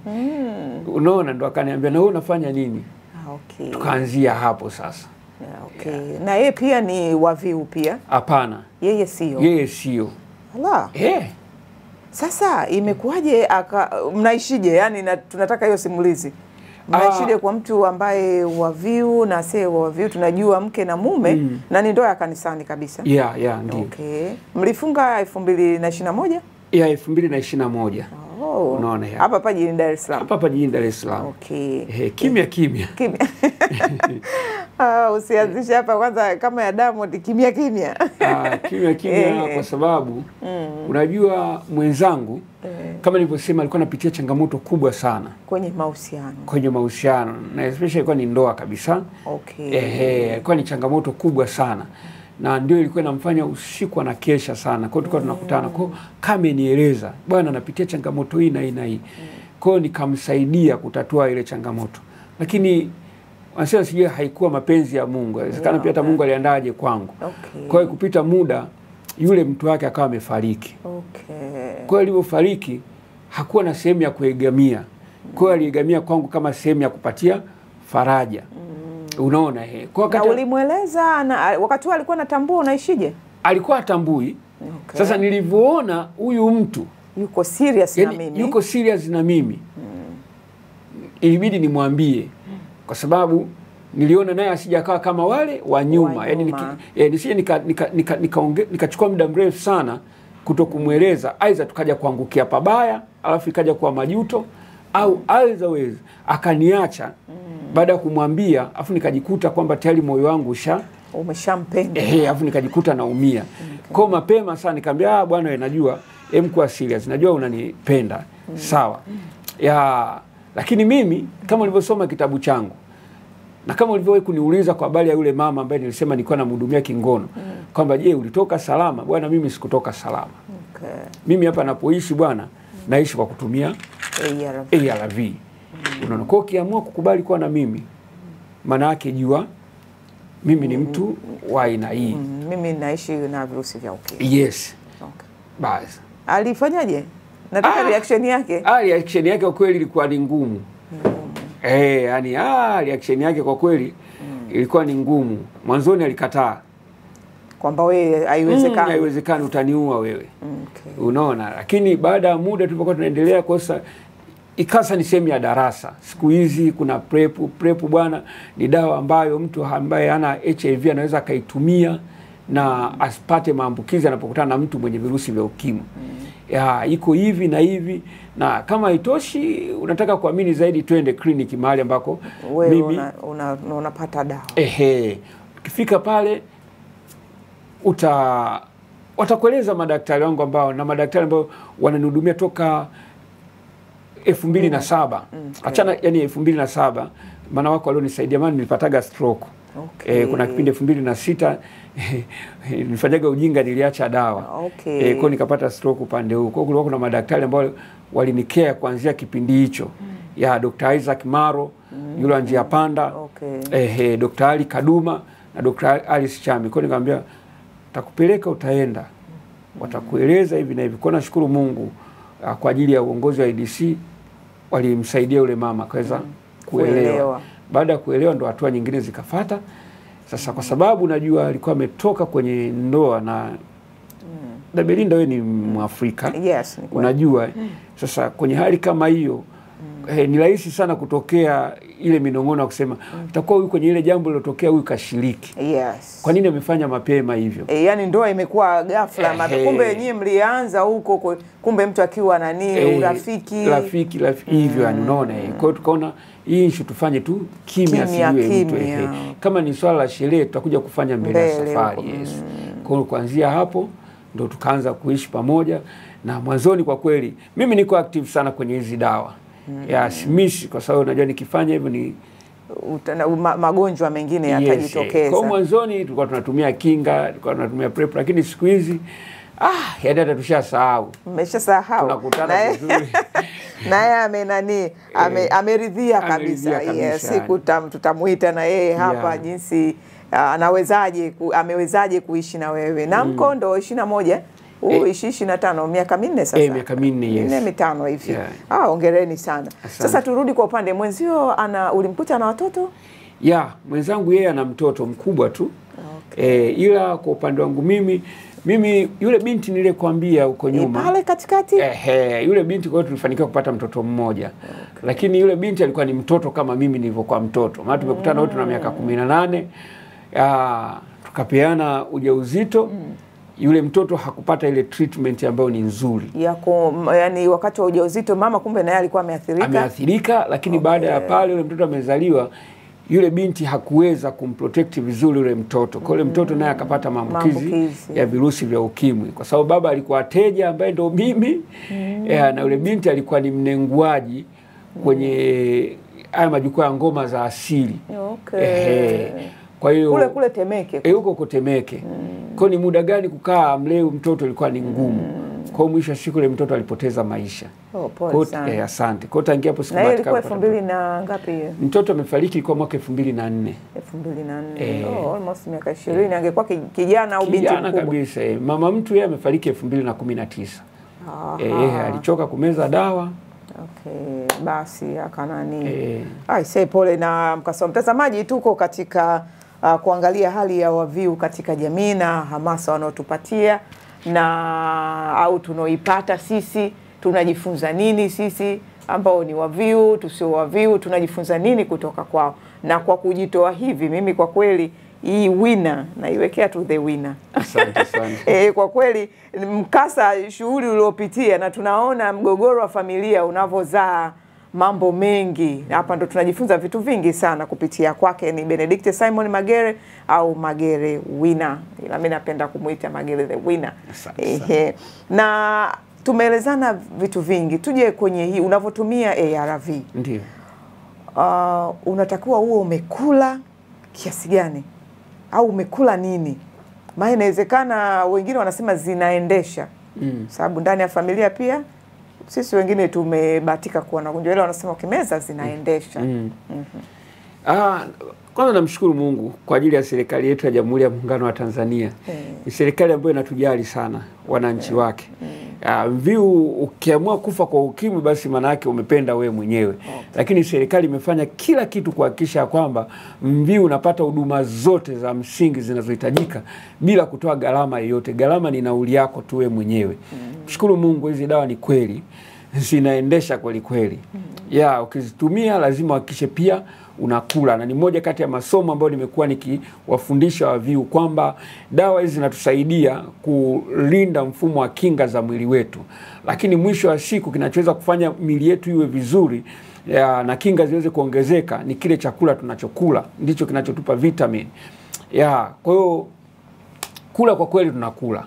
Unaona, ndo akaniambia, "Na wewe unafanya nini?" Tukaanzia hapo sasa. Na yeye pia ni waviu pia? Hapana. Yeye sio. Sasa imekuwaje mnaishije? Yani tunataka hiyo simulizi. Mnaishije kwa mtu ambaye waviu na sio waviu? Tunajua mke na mume na ni ndoa ya kanisani kabisa. Ndio. Mlifunga 2021? 2021. Unaona hapa jijini Dar es Salaam. Hapa jijini Dar es Salaam. Kimya. Usianzishe hapa kwanza kama ya Diamond kimya. Kimya kwa sababu unajua mwenzangu kama nilivyosema alikuwa anapitia changamoto kubwa sana kwenye mahusiano na especially ilikuwa ni ndoa kabisa. Ilikuwa ni changamoto kubwa sana. Na ndio ilikuwa inamfanya usiku anakesha sana. Kwa hiyo tulikuwa tunakutana. Kwa kama nieleza, bwana anapitia changamoto hii na hii na hii. Kwa hiyo nikamsaidia kutatua ile changamoto. Lakini wanasema sijui haikuwa mapenzi ya Mungu. Inawezekana pia hata Mungu aliandaje kwangu. Kwa hiyo kupita muda yule mtu wake akawa amefariki. Kwa hiyo alipofariki hakuwa na sehemu ya kuegamia. Kwa hiyo aliegamia kwangu kama sehemu ya kupatia faraja. Unaona na ulimueleza na wakati alikuwa anatambua unaishije? Alikuwa atambui. Sasa nilivyoona huyu mtu yuko serious na mimi. Yuko serious na mimi. Ilibidi nimwambie kwa sababu niliona naye asijakaa kama wale wa nyuma. Nisije nikachukua muda mrefu sana kutokumueleza, aidha tukaja kuangukia pabaya, alafu ikaja kuwa majuto, au aidha akaniacha baada ya kumwambia, afu nikajikuta kwamba tayari moyo wangu umeshampenda. Afu nikajikuta naumia. Kwa mapema sana nikamwambia, bwana wewe najua kuwa serious, najua unanipenda. Sawa. Lakini mimi kama ulivyosoma kitabu changu na kama ulivyowahi kuniuliza kwa habari ya yule mama ambaye nilisema nilikuwa namhudumia kingono, kwamba je, ulitoka salama? Bwana, mimi sikutoka salama. Mimi hapa napoishi bwana, naishi kwa kutumia ARV. Unaona, kwa ukiamua kukubali kuwa na mimi, maana yake jua mimi ni mtu wa aina hii. Mimi naishi na virusi vya ukimwi. Yes. Basi. Alifanyaje? Nataka reaction yake. Reaction yake kwa kweli ilikuwa ni ngumu. Yani reaction yake kwa kweli ilikuwa ni ngumu. Mwanzoni alikataa. Kwamba wewe haiwezekani. Haiwezekani, utaniua wewe. Unaona, lakini baada ya muda tulipokuwa tunaendelea kosa ikasa ni sehemu ya darasa. Siku hizi kuna PrEP bwana, ni dawa ambayo mtu ambaye hana HIV anaweza kaitumia na asipate maambukizi anapokutana na mtu mwenye virusi vya ukimwi. Iko hivi na hivi, na kama haitoshi unataka kuamini zaidi, twende kliniki mahali ambako mimi unapata dawa. Ukifika pale watakueleza madaktari wangu ambao wananihudumia toka 2007. Achana 2007, maana wako walionisaidia, maana nilipataga stroke. Okay. Kuna kipindi 2006 nilifanyaga ujinga, niliacha dawa. Okay. Kwa nikapata stroke upande huu. Kwa kulikuwa kuna madaktari ambao walinikea kuanzia kipindi hicho. Ya Dr. Isaac Maro, yule wa njia panda. Okay. Dr. Ali Kaduma na Dr. Alice Chami. Kwa nikamwambia takupeleka, utaenda. Watakueleza hivi na hivi. Kwa nashukuru Mungu kwa ajili ya uongozi wa IDC walimsaidia yule mama kaweza kuelewa. Baada ya kuelewa ndo hatua nyingine zikafata. Sasa kwa sababu najua alikuwa ametoka kwenye ndoa na Belinda, wewe ni Mwafrika. Yes, unajua. Sasa kwenye hali kama hiyo ni rahisi sana kutokea ile minong'ono kusema itakuwa huyu kwenye ile jambo lilotokea huyu kashiriki. Yes. Kwa nini amefanya mapema hivyo? Yani ndoa imekuwa ghafla, kumbe wenyewe mlianza huko, kumbe mtu akiwa urafiki hivyo, yani unaona. Kwa hiyo tukaona hii issue tufanye tu kimya, siwe mtu kama ni swala la sherehe tutakuja kufanya mbele ya safari. Yes. Kwa hiyo kuanzia hapo ndo tukaanza kuishi pamoja, na mwanzoni kwa kweli mimi niko active sana kwenye hizi dawa. Misi kwa sababu najua nikifanya hivyo ni magonjwa mengine yatajitokeza. Kwa mwanzoni tulikuwa tunatumia kinga, tulikuwa tunatumia PrEP, lakini siku hizi hata tushasahau. Mmeshasahau. Tunakutana vizuri. Naye ameridhia kabisa. Yes, siku tutamuita na yeye hapa jinsi amewezaje kuishi na wewe. Na mkondo 21 25 miaka 4 sasa. Miaka 4, yes. 4-5 hivi. Hongereni sana. Sasa turudi kwa upande mwenzio, ulimkuta na watoto? Mwenzangu yeye ana mtoto mkubwa tu. Okay. Ila kwa upande wangu mimi yule binti nilikwambia huko nyuma. Pale katikati? Yule binti kwa hiyo tulifanikiwa kupata mtoto mmoja. Okay. Lakini yule binti alikuwa ni mtoto kama mimi nilivyokuwa mtoto. Maana tumekutana wote na miaka 18. Tukapeana ujauzito. Yule mtoto hakupata ile treatment ambayo ni nzuri. Yani wakati wa ujauzito mama kumbe naye alikuwa ameathirika, lakini baada ya pale yule mtoto amezaliwa, yule binti hakuweza kumprotect vizuri yule mtoto. Kwa yule mtoto naye akapata maambukizi ya virusi vya ukimwi. Kwa sababu baba alikuwa teja ambaye ndo mimi, na yule binti alikuwa ni mnenguaji kwenye haya majukwaa ya ngoma za asili. Kwa hiyo kule Temeke. Huko Temeke. Kwa ni muda gani kukaa mleu mtoto ilikuwa ni ngumu. Kwa mwisho siku ile mtoto alipoteza maisha. Pole sana. Asante. Kwa tangia hapo siku batika. Na ilikuwa 2000 na ngapi hiyo? Mtoto amefariki kwa mwaka 2004. 2004. Almost miaka 20. Angekuwa kijana au binti mkubwa. Kijana kabisa. Mama mtu yeye amefariki 2019. Alichoka kumeza dawa. Okay, basi pole. Na mkasoma mtazamaji, tuko katika kuangalia hali ya waviu katika jamii na hamasa wanaotupatia au tunaoipata sisi, tunajifunza nini sisi ambao ni waviu, tusio waviu, tunajifunza nini kutoka kwao. Na kwa kujitoa hivi, mimi kwa kweli hii winner naiwekea tu the winner. Asante sana. Kwa kweli mkasa shughuli uliopitia, na tunaona mgogoro wa familia unavozaa mambo mengi. Hapa ndo tunajifunza vitu vingi sana kupitia kwake. Ni Benedict Simon Magere au Magere winner, ila mimi napenda kumuita Magere the winner. Na tumeelezana vitu vingi. Tuje kwenye hii unavotumia ARV. Ndio. Unatakiwa uwe umekula kiasi gani? Au umekula nini? Maana inawezekana wengine wanasema zinaendesha. Sababu ndani ya familia pia sisi wengine tumebahatika kuwa na ugonjwa ile, wanasema ukimeza zinaendesha. Kwanza namshukuru Mungu kwa ajili ya serikali yetu ya Jamhuri ya Muungano wa Tanzania. Ni serikali ambayo inatujali sana wananchi wake. Mviu ukiamua kufa kwa ukimwi basi maana yake umependa wewe mwenyewe. Lakini serikali imefanya kila kitu kuhakikisha kwamba mviu unapata huduma zote za msingi zinazohitajika bila kutoa gharama yoyote. Gharama ni nauli yako tu wewe mwenyewe. Mshukuru Mungu, hizi dawa ni kweli zinaendesha kweli kweli. Ukizitumia lazima uhakikishe pia unakula, na ni moja kati ya masomo ambayo nimekuwa nikiwafundisha waviu kwamba dawa hizi zinatusaidia kulinda mfumo wa kinga za mwili wetu, lakini mwisho wa siku kinachoweza kufanya mwili yetu iwe vizuri na kinga ziweze kuongezeka ni kile chakula tunachokula, ndicho kinachotupa vitamin. Kwa hiyo kula kwa kweli tunakula.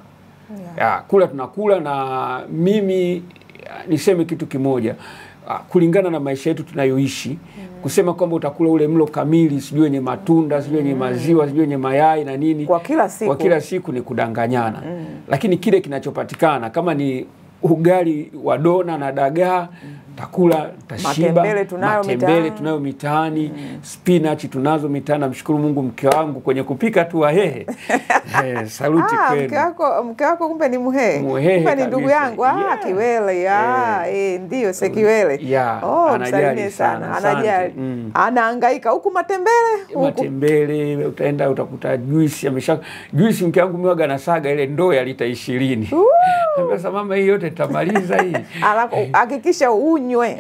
Kula tunakula, na mimi niseme kitu kimoja. kulingana na maisha yetu tunayoishi, kusema kwamba utakula ule mlo kamili, sijui yenye matunda, sijui yenye maziwa, sijui yenye mayai na nini kwa kila siku ni kudanganyana. Lakini kile kinachopatikana kama ni ugali wa dona na dagaa, takula, tashiba. Matembele tunayo mitaani, spinach tunazo mitaani. Namshukuru Mungu mke wangu kwenye kupika tu Wahehe. Saluti kwenu. Mke wako kumbe ni Muhehe. Kumbe ni ndugu yangu. Kiwele. Ndio Sekiwele. Anajali sana. Anajali. Anahangaika huku matembele, utaenda utakuta juice juice mke wangu mwaga na saga ile ndoo ya lita 20. Sasa mama, hii yote tutamaliza hii. Hakikisha unywe.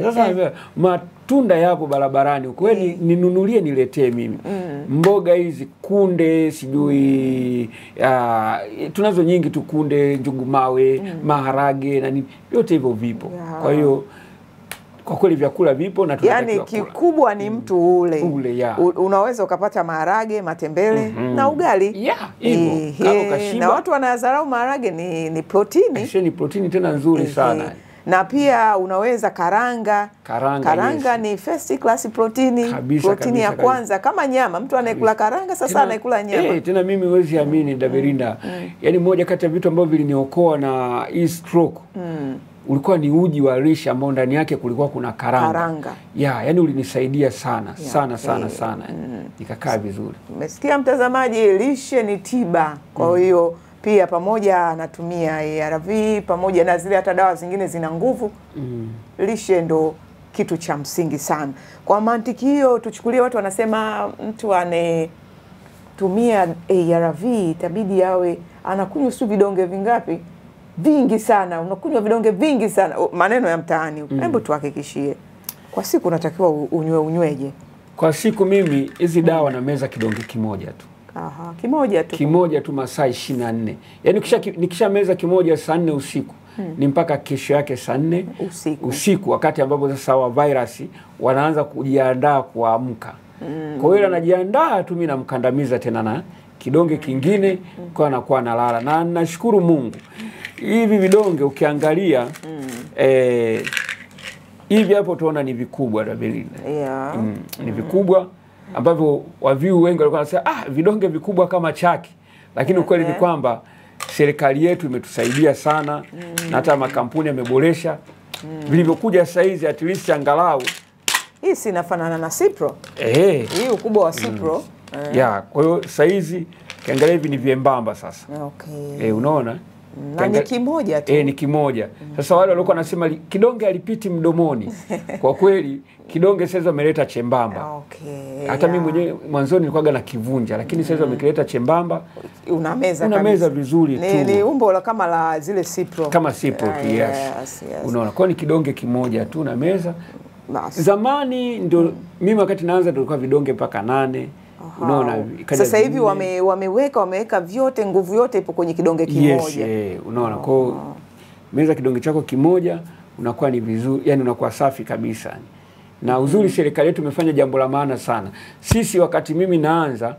Sasa matunda yapo barabarani. Kweli ninunulie niletee mimi. Mboga hizi kunde, sijui tunazo nyingi tu, kunde, njugu mawe, maharage na nini. Yote hivyo vipo. Kwa hiyo kwa kweli vyakula vipo na tunatakiwa kula. Kikubwa ni mtu ule. Unaweza ukapata maharage, matembele na ugali. Na watu wanadharau maharage ni protini. Ni protini tena nzuri sana. Na pia unaweza karanga ni first class protini. Protini ya kwanza kama nyama. Mtu anayekula karanga sasa anayekula nyama. Tena mimi huwezi amini Daverinda. Yaani moja kati ya vitu ambavyo viliniokoa na hii stroke ulikuwa ni uji wa lishe ambao ndani yake kulikuwa kuna karanga. Yani ulinisaidia sana sana. Nikakaa vizuri. Umesikia mtazamaji, lishe ni tiba. Kwa hiyo pia pamoja anatumia ARV pamoja na zile hata dawa zingine zina nguvu. Lishe ndo kitu cha msingi sana. Kwa mantiki hiyo tuchukulie watu wanasema mtu anatumia ARV itabidi yawe anakunywa vidonge vingapi? Vingi sana. Unakunywa vidonge vingi sana. Maneno ya mtaani. Hebu tuhakikishie. Kwa siku unatakiwa unyweje? Kwa siku mimi hizi dawa na meza kidonge kimoja tu. Kimoja tu masaa 24. Yaani nikisha meza kimoja saa 4 usiku ni mpaka kesho yake saa 4 usiku, wakati ambapo sasa wa virus wanaanza kujiandaa kuamka. Kwa hiyo anajiandaa tu, mimi namkandamiza tena na kidonge kingine kwa anakuwa analala. Na nashukuru Mungu. Hivi vidonge ukiangalia hivi hapo tunaona ni vikubwa Daverinda. Ni vikubwa ambavyo waviu wengi walikuwa wanasema vidonge vikubwa kama chaki. Lakini ukweli ni kwamba serikali yetu imetusaidia sana na hata makampuni yameboresha. Vilivyokuja sasa hizi at least angalau hii sinafanana na Cipro. Hii ukubwa wa Cipro. Kwa hiyo sasa hizi kiangalia hivi ni vyembamba sasa. Unaona? Na ni kimoja tu. Ni kimoja. Sasa wale walikuwa wanasema kidonge alipiti mdomoni. Kwa kweli kidonge sasa wameleta chembamba. Hata mimi mwenyewe mwanzoni nilikuwa na kivunja, lakini sasa wamekileta chembamba. Unameza vizuri tu. Ni umbo kama la zile Cipro. Kama Cipro, yes. Unaona, kwa ni kidonge kimoja tu na meza. Zamani ndio mimi wakati naanza tulikuwa vidonge mpaka 8. Unaona, sasa hivi wameweka vyote, nguvu yote ipo kwenye kidonge kimoja. Unaona, kwa meza kidonge chako kimoja unakuwa ni vizuri, yani unakuwa safi kabisa. Na uzuri serikali yetu imefanya jambo la maana sana. Sisi wakati mimi naanza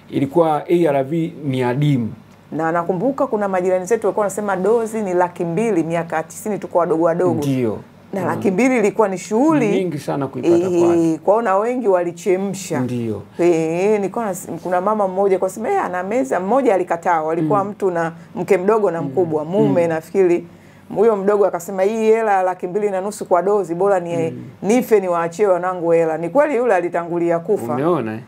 ilikuwa ARV ni adimu. Na nakumbuka kuna majirani zetu walikuwa wanasema dozi ni 200,000 miaka 90 tuko wadogo. Ndio. Na 200,000 ilikuwa ni shughuli nyingi sana kuipata kwake. Kwaona wengi walichemsha. Ndio. Nilikuwa kuna mama mmoja kwa sababu ana meza, mmoja alikataa, walikuwa mtu na mke mdogo na mkubwa, mume nafikiri. Huyo mdogo akasema hii hela 250,000 kwa dozi, bora nife niwaachie wanangu hela. Ni kweli yule alitangulia kufa. Umeona?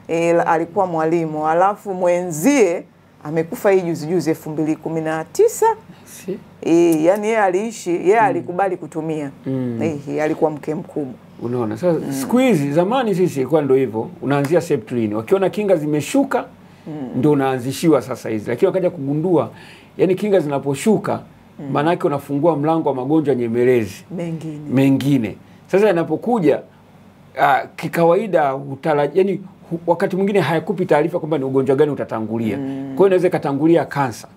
Alikuwa mwalimu, alafu mwenzie amekufa hii juzi 2019. Yani yeye aliishi, yeye alikubali kutumia. Alikuwa mke mkubwa. Unaona, sasa siku hizi, zamani sisi ilikuwa ndio hivyo, unaanzia Septrin. Wakiona kinga zimeshuka ndio unaanzishiwa sasa hizi. Lakini wakaja kugundua yani kinga zinaposhuka maana yake unafungua mlango wa magonjwa nyemelezi mengine. Sasa yanapokuja kikawaida yani wakati mwingine hayakupi taarifa kwamba ni ugonjwa gani utatangulia. Kwa hiyo inaweza ikatangulia kansa.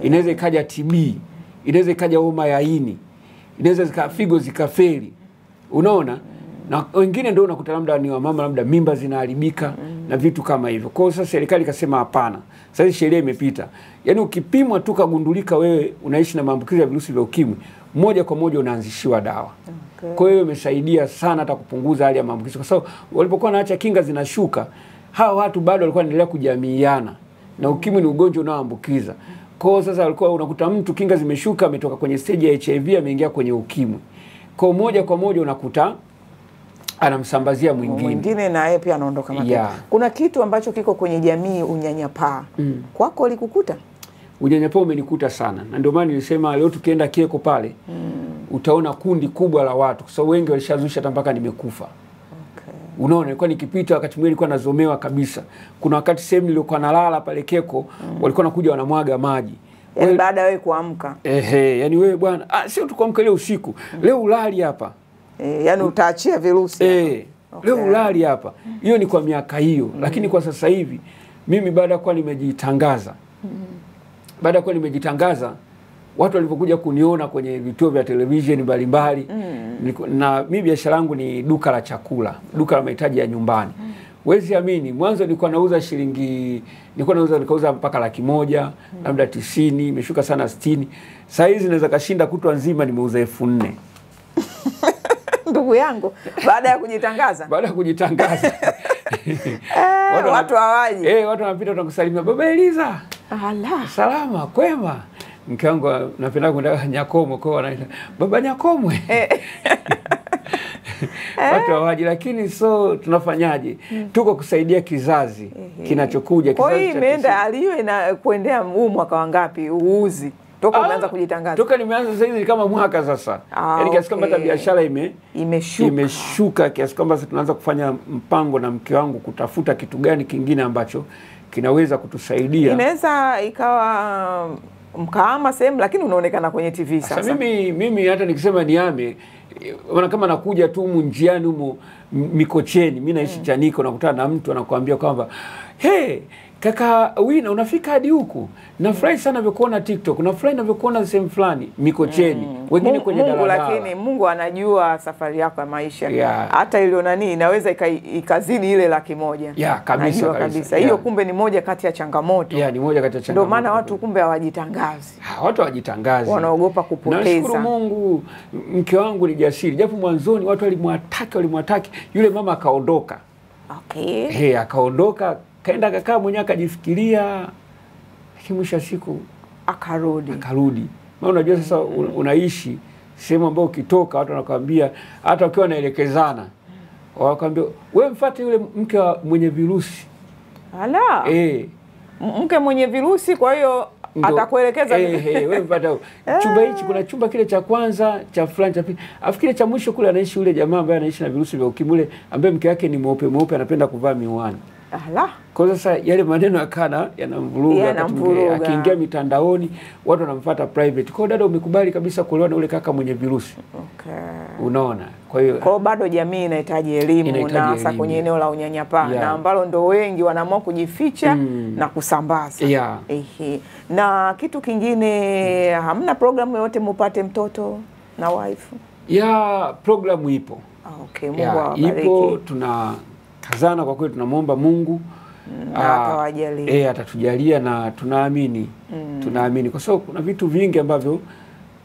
Inaweza ikaja TB, inaweza ikaja homa ya ini, inaweza figo zikafeli. Unaona? Na wengine ndio unakuta labda ni wamama, labda mimba zinaharibika na vitu kama hivyo. Kwa hiyo sasa serikali ikasema hapana. Sasa sheria imepita. Yaani ukipimwa tu kagundulika wewe unaishi na maambukizi ya virusi vya ukimwi, moja kwa moja unaanzishiwa dawa. Okay. Kwa hiyo imesaidia sana hata kupunguza hali ya maambukizi, kwa sababu walipokuwa naacha kinga zinashuka, hawa watu bado walikuwa wanaendelea kujamiiana, na ukimwi ni ugonjwa unaoambukiza. Kwa hiyo sasa walikuwa unakuta mtu kinga zimeshuka, ametoka kwenye stage ya HIV ameingia kwenye ukimwi. Kwa moja kwa moja unakuta anamsambazia mwingine na yeye pia anaondoka mapema. Yeah. Kuna kitu ambacho kiko kwenye jamii, unyanyapaa. Kwako ulikukuta? Unyanyapaa umenikuta sana. Na ndio maana nilisema leo tukienda Kieko pale, utaona kundi kubwa la watu. Kwa sababu wengi walishazusha hata mpaka nimekufa. Okay. Unaona, nilikuwa nikipita wakati mwingine nilikuwa nazomewa kabisa. Kuna wakati sehemu nilikuwa nalala pale Kieko, walikuwa nakuja wanamwaga maji. Yaani baada wewe kuamka. Yani wewe bwana, sio tu kuamka leo usiku. Leo ulali hapa. Yani utaachia virusi. Okay. Leo ulali hapa. Hiyo ni kwa miaka hiyo. Lakini kwa sasa hivi mimi baada ya kuwa nimejitangaza. Baada ya kuwa nimejitangaza, watu walipokuja kuniona kwenye vituo vya televisheni mbalimbali, na mimi biashara yangu ni duka la chakula, duka la mahitaji ya nyumbani. Wezi amini, mwanzo nilikuwa nauza shilingi, nikauza mpaka 100,000, labda 90, imeshuka sana 60. Sasa hizi naweza kashinda kutwa nzima nimeuza 4,000. Ndugu yangu, baada ya kujitangaza. Baada ya kujitangaza. Watu hawaji. Watu wanapita wanakusalimia, Baba Eliza. Ala. Salama, kwema. Mke wangu napenda kwenda Nyakomo, kwa wanaita Baba Nyakomwe. Watu hawaji, lakini so tunafanyaje? Tuko kusaidia kizazi kinachokuja, kizazi. Kwa hiyo imeenda aliwe na kuendea huu mwaka wangapi uuzi? Toka umeanza kujitangaza. Toka nimeanza sasa hivi kama mwaka sasa. Yaani kiasi kwamba hata biashara imeshuka kiasi kwamba sasa tunaanza kufanya mpango na mke wangu kutafuta kitu gani kingine ambacho kinaweza kutusaidia. Inaweza ikawa mkaama sehemu, lakini unaonekana kwenye TV sasa. Sasa mimi hata nikisema niame, wana kama nakuja tu humu njiani humu Mikocheni, mimi naishi Chanika, nakutana na mtu anakuambia kwamba hey, kaka Wina unafika hadi huku. Nafurahi sana navyokuona TikTok. Nafurahi navyokuona sehemu fulani Mikocheni. Wengine kwenye daladala. Lakini Mungu anajua safari yako ya maisha. Hata ile nani inaweza ikazidi ile 100,000. Kabisa. Hiyo kumbe ni moja kati ya changamoto. Ni moja kati ya changamoto. Ndio maana watu kumbe hawajitangazi. Watu hawajitangazi. Wanaogopa kupoteza. Nashukuru Mungu, mke wangu ni jasiri. Japo mwanzoni watu walimwataki, yule mama akaondoka. Okay. Akaondoka, kaenda kakaa mwenyewe akajifikiria, mwisho siku akarudi. Maana unajua sasa unaishi sehemu ambayo ukitoka watu wanakuambia, hata ukiwa wanaelekezana wanakuambia wewe mfuate yule mke mwenye virusi. Ala. Mke mwenye virusi, kwa hiyo atakuelekeza wewe mfuate chumba hichi, kuna chumba kile cha kwanza, cha fulani, cha pili. Afikiri cha mwisho kule anaishi yule jamaa ambaye anaishi na virusi vya ukimwi, ambaye mke wake ni mweupe anapenda kuvaa miwani. Ala. Kwa sasa yale maneno yakana yanamvuruga, akiingia mitandaoni watu wanamfuata private. Kwa dada umekubali kabisa kuolewa na ule kaka mwenye virusi. Okay. Unaona? Kwa hiyo bado jamii inahitaji elimu, na hasa kwenye eneo la unyanyapaa, na ambalo ndo wengi wanaamua kujificha na kusambaza. Na kitu kingine, hamna programu yoyote mupate mtoto na wife? Programu ipo. Okay, Mungu awabariki. Ipo, kazana kwa kweli, tunamwomba Mungu atawajalia. Atatujalia, na tunaamini. Tunaamini kwa sababu kuna vitu vingi ambavyo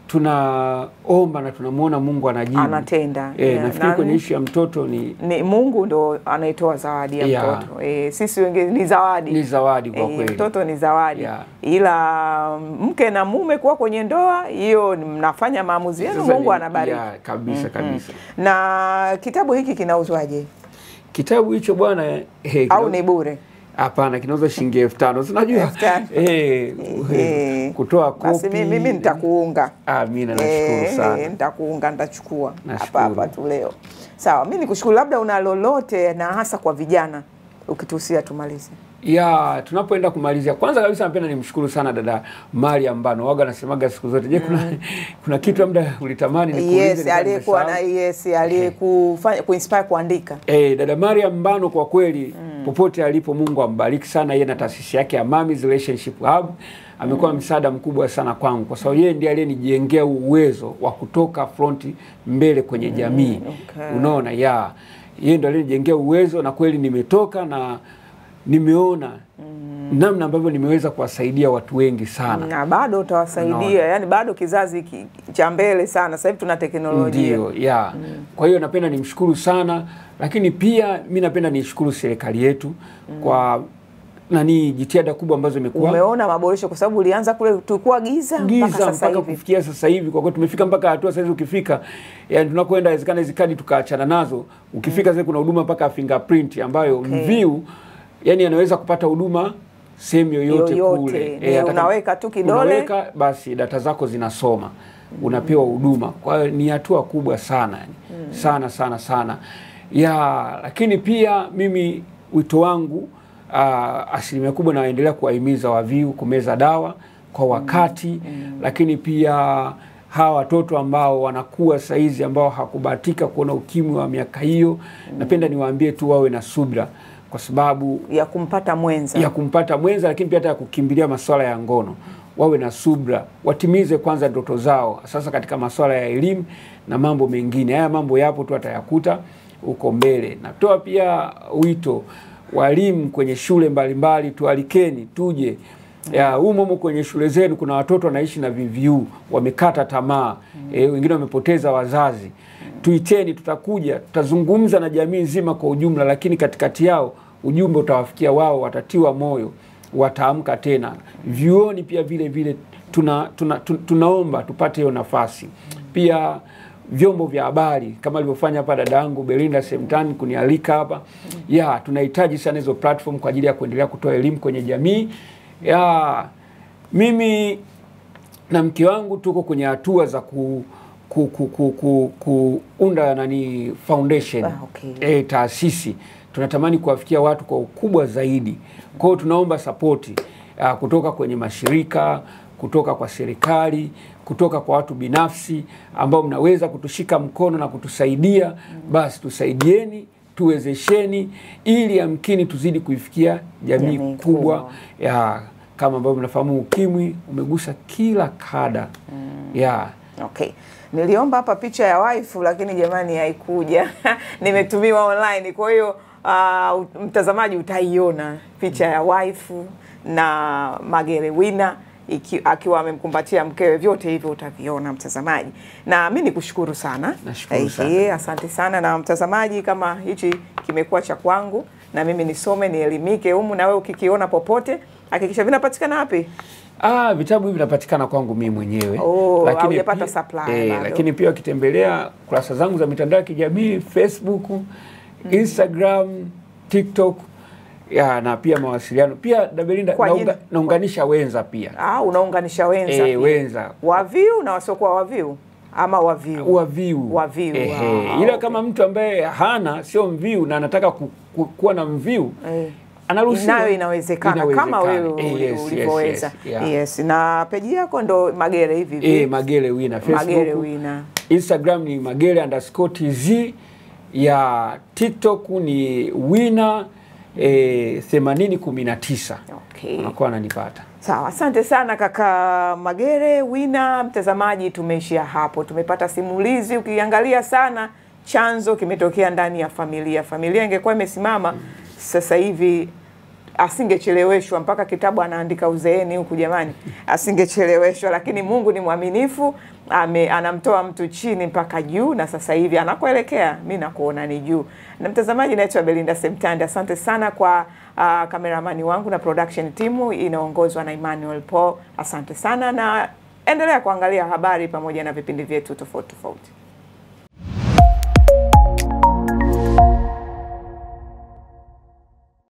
tunaomba na tunamuona Mungu anajibu. Anatenda. Nafikiri kwenye issue ya mtoto ni Mungu ndo anaitoa zawadi ya mtoto. Sisi wengine ni zawadi. Ni zawadi kwa kweli. Mtoto ni zawadi. Ila mke na mume kuwa kwenye ndoa, hiyo mnafanya maamuzi yenu, Mungu anabariki. Kabisa. Na kitabu hiki kinauzwaje? Kitabu hicho bwana au ni bure? Hapana, kinauza shilingi 5,000. Unajua? Kutoa kopi. Basi mimi nitakuunga. Mimi nashukuru sana. Nitakuunga, nitachukua hapa tu leo. Sawa, mimi nikushukuru. Labda una lolote, na hasa kwa vijana ukituhusia tumalize? Ya, tunapoenda kumalizia, kwanza kabisa napenda nimshukuru sana dada Mariam Mbano. Waga nasemaga siku zote, je, kuna kitu labda ulitamani nikuulize? Yes, aliyekuwa na aliyekufanya kuinspire kuandika. Dada Mariam Mbano kwa kweli popote alipo, Mungu ambariki sana. Yeye na taasisi yake ya Mami's Relationship Hub amekuwa msaada mkubwa sana kwangu, kwa sababu yeye ndiye aliyenijengea uwezo wa kutoka fronti mbele kwenye jamii. Unaona, yeye ndiye alinijengea uwezo, na kweli nimetoka na nimeona namna ambavyo nimeweza kuwasaidia watu wengi sana. Na bado utawasaidia, yani bado kizazi cha mbele sana. Sasa hivi tuna teknolojia. Ndio, Kwa hiyo napenda nimshukuru sana, lakini pia mimi napenda nishukuru serikali yetu kwa jitihada kubwa ambazo imekuwa. Umeona maboresho, kwa sababu ulianza kule tulikuwa giza mpaka kufikia sasa hivi. Kwa kweli tumefika mpaka hatua sasa hivi ukifika, yani tunakoenda inawezekana hizo kadi tukaachana nazo. Ukifika sasa kuna huduma mpaka fingerprint ambayo mviu yani anaweza kupata huduma sehemu yoyote kule. Unaweka tu kidole, unaweka basi data zako zinasoma, unapewa huduma. Kwa hiyo ni hatua kubwa sana yani. Sana. Lakini pia mimi wito wangu asilimia kubwa naendelea kuwahimiza waviu kumeza dawa kwa wakati. Lakini pia hawa watoto ambao wanakuwa saizi ambao hakubahatika kuona ukimwi wa miaka hiyo, napenda niwaambie tu wawe na subira, kwa sababu ya kumpata mwenza, lakini pia hata ya kukimbilia masuala ya ngono. Wawe na subira, watimize kwanza ndoto zao, sasa katika masuala ya elimu na mambo mengine. Haya mambo yapo tu, atayakuta uko mbele. Natoa pia wito walimu kwenye shule mbalimbali, tualikeni tuje. Humo kwenye shule zenu kuna watoto wanaishi na VVU, wamekata tamaa, wengine wamepoteza wazazi. Tuiteni, tutakuja, tutazungumza na jamii nzima kwa ujumla, lakini katikati yao ujumbe utawafikia wao, watatiwa moyo, wataamka tena. Vyuoni pia vile tunaomba tupate hiyo nafasi. Pia vyombo vya habari kama alivyofanya hapa dada yangu Belinda Semtani kunialika hapa. Tunahitaji sana hizo platform kwa ajili ya kuendelea kutoa elimu kwenye jamii. Mimi na mke wangu tuko kwenye hatua za kuunda foundation, taasisi. Tunatamani kuwafikia watu kwa ukubwa zaidi. Kwa hiyo tunaomba support kutoka kwenye mashirika, kutoka kwa serikali, kutoka kwa watu binafsi ambao mnaweza kutushika mkono na kutusaidia. Basi tusaidieni, tuwezesheni, ili yamkini tuzidi kuifikia jamii kubwa. Kama ambavyo mnafahamu ukimwi umegusa kila kada. Niliomba hapa picha ya waifu, lakini jamani haikuja. Nimetumiwa online. Kwa hiyo mtazamaji utaiona picha ya waifu na Magere Wina akiwa amemkumbatia mkewe. Vyote hivyo utaviona mtazamaji. Na mimi nikushukuru sana. Nashukuru sana. Asante sana. Na mtazamaji, kama hichi kimekuwa cha kwangu na mimi nisome nielimike humu, na wewe ukikiona popote hakikisha vinapatikana wapi? Vitabu hivi vinapatikana kwangu mimi mwenyewe. Lakini hujapata supply bado. Lakini pia ukitembelea kurasa zangu za mitandao ya kijamii, Facebook, Instagram, TikTok, na pia mawasiliano. Pia Belinda naunganisha wenza pia. Unaunganisha wenza. Wenza. Waviu na wasiokuwa waviu ama waviu. Ila kama mtu ambaye hana sio mviu na anataka kuwa na mviu, anaruhusiwa. Nayo inawezekana kama wewe ulivyoweza. Na peji yako ndo Magere hivi. Magere Wina Facebook. Magere Wina. Instagram ni Magere_TZ. Ya TikTok ni Wina 8019. Unakuwa unanipata. Sawa, asante sana kaka Magere Wina. Mtazamaji, tumeishia hapo. Tumepata simulizi, ukiangalia sana chanzo kimetokea ndani ya familia. Familia ingekuwa imesimama sasa hivi asingecheleweshwa, mpaka kitabu anaandika uzeeni huku jamani, asingecheleweshwa. Lakini Mungu ni mwaminifu, anamtoa mtu chini mpaka juu, na sasa hivi anakoelekea mimi nakuona ni juu. Na mtazamaji, naitwa Belinda Semtandi. Asante sana kwa kameramani wangu na production team inaongozwa na Emmanuel Paul. Asante sana, na endelea kuangalia habari pamoja na vipindi vyetu tofauti tofauti.